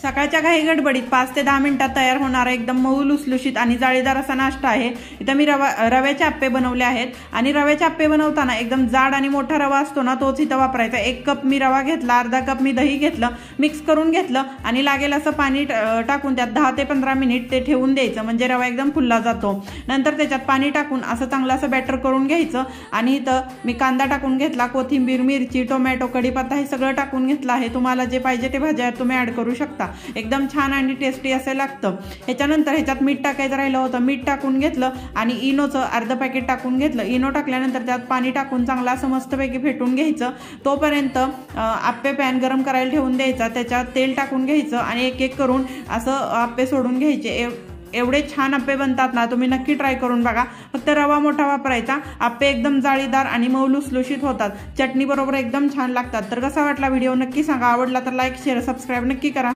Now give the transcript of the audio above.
सकाळच्या घाई गडबडीत 5 ते 10 मिनिटात तयार होणारा एकदम मऊ लुसलुशीत आणि जाळीदार असा नाश्ता आहे। इथं मी रव्याचे आप्पे बनवले आहेत आणि रव्याचे आप्पे बनवताना एकदम जाड आणि मोठा रवा असतो ना तोच इथं वापरायचा। 1 कप मी रवा घेतला, अर्धा कप मी दही घेतलं, मिक्स करून घेतलं आणि लागेल असं पाणी टाकून त्यात 10 ते 15 मिनिट ते ठेवून द्यायचं, म्हणजे रवा एकदम फुलला जातो। नंतर त्याच्यात पाणी टाकून असं चांगलं असं बॅटर करून घ्यायचं आणि इथं मी कांदा टाकून घेतला, कोथिंबीर, मिरची, टोमॅटो, कढीपत्ता हे सगळं टाकून घेतलं आहे। तुम्हाला जे पाहिजे ते भाज्या तुम्ही ऍड करू शकता। एकदम छान आणि टेस्टी असे लागतं। ह्याच्यानंतर ह्याच्यात मीठ टाकायचं राहिलं होतं, मीठ टाकून घेतलं आणि इनोचं अर्ध पॅकेट टाकून घेतलं। इनो टाकल्यानंतर त्यात पाणी टाकून चांगलं असं मस्तपैकी फेटून घ्यायचं। तोपर्यंत आप्पे पॅन गरम करायला ठेवून द्यायचा, त्याच्यात तेल टाकून घ्यायचं आणि एक एक करून असं आप्पे सोडून घ्यायचे। एवढे छान आप्पे बनतात ना, तुम्ही नक्की ट्राय करून बघा। फक्त रवा मोठा वापरायचा, आप्पे एकदम जाळीदार आणि मऊ लुसलुशीत होतात, चटणी बरोबर एकदम छान लागतात। तर कसा वाटला व्हिडिओ नक्की सांगा, आवडला तर लाईक शेअर सबस्क्राईब नक्की करा।